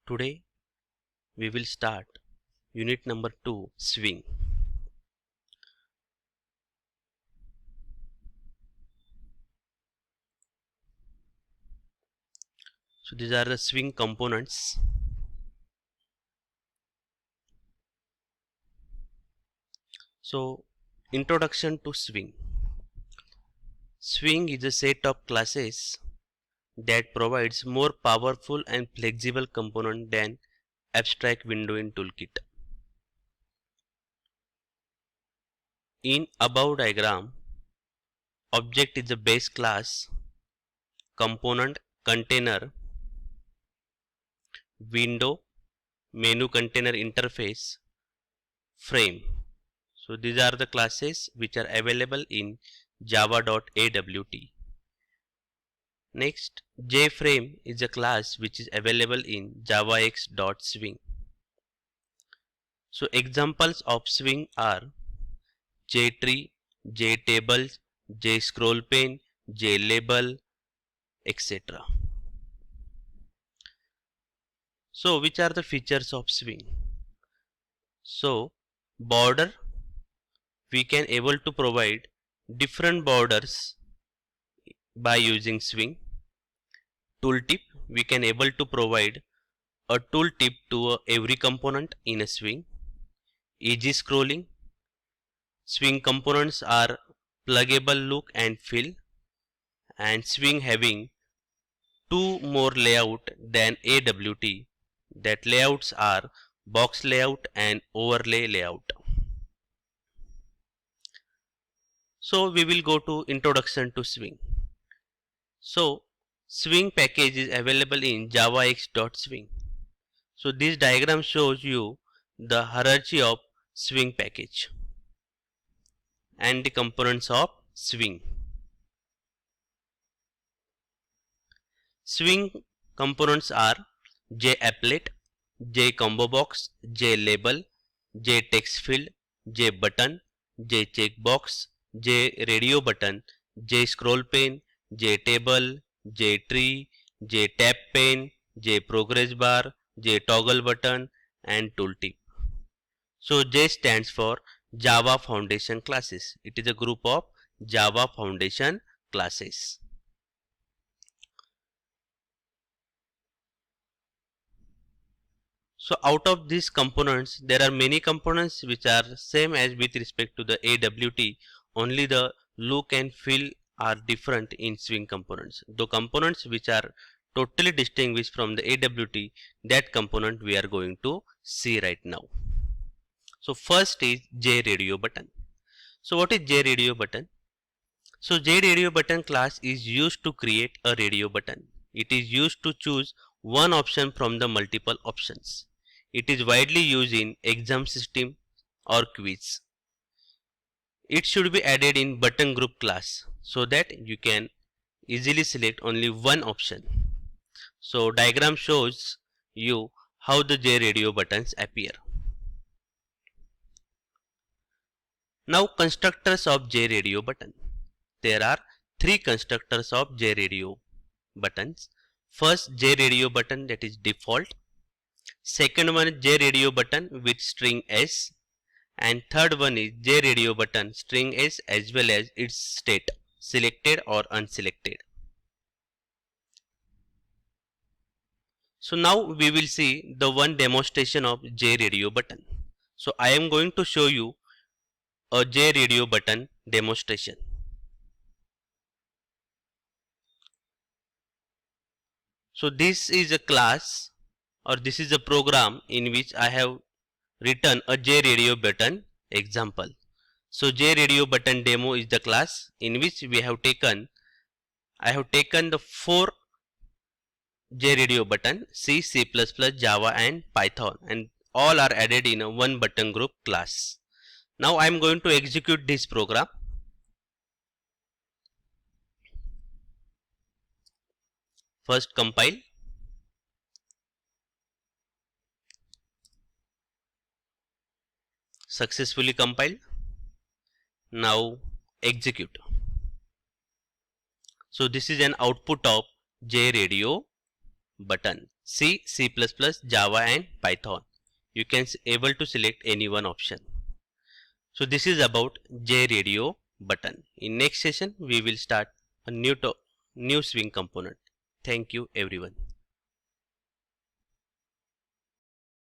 Today we will start unit number 2, swing. So these are the swing components. So introduction to swing. Swing is a set of classes that provides more powerful and flexible component than abstract windowing toolkit. In above diagram, object is the base class, component container, window, menu container interface, frame. So these are the classes which are available in java.awt. Next, JFrame is a class which is available in javax.swing. So examples of swing are JTree, JTables, JScrollPane, JLabel, etc. So which are the features of swing? So border, we can able to provide different borders by using swing. Tooltip, we can able to provide a tooltip to every component in a swing. Easy scrolling, swing components are pluggable look and feel, and swing having two more layout than AWT. That layouts are box layout and overlay layout. So we will go to introduction to swing. So swing package is available in javax.swing. So this diagram shows you the hierarchy of swing package and the components of swing. Swing components are JApplet, JComboBox, JLabel, JTextField, JButton, JCheckbox, JRadioButton, JScrollPane, JTable, JTree, JTapPane, JProgressBar, JToggleButton, and Tooltip. So J stands for Java Foundation classes. It is a group of Java Foundation classes. So out of these components, there are many components which are same as with respect to the AWT, only the look and feel are different in swing components. The components which are totally distinguished from the AWT, that component we are going to see right now. So first is JRadioButton. So what is JRadioButton? So JRadioButton class is used to create a radio button. It is used to choose one option from the multiple options. It is widely used in exam system or quiz. It should be added in button group class so that you can easily select only one option. So diagram shows you how the JRadio buttons appear. Now constructors of JRadio button. There are three constructors of JRadio buttons. First JRadio button, that is default. Second one is JRadio button with string S, and third one is JRadio button string S as well as its state, selected or unselected. So now we will see the one demonstration of JRadio button. So I am going to show you a JRadio button demonstration. So this is a class, or this is a program in which I have written a JRadio button example. So JRadio button demo is the class in which I have taken the 4 JRadio button, C, C++, Java and Python, and all are added in a one button group class. Now I am going to execute this program. First compile. Successfully compiled. Now execute. So this is an output of JRadio button. C, C++, Java and Python. You can able to select any one option. So this is about JRadio button. In next session we will start a new swing component. Thank you everyone.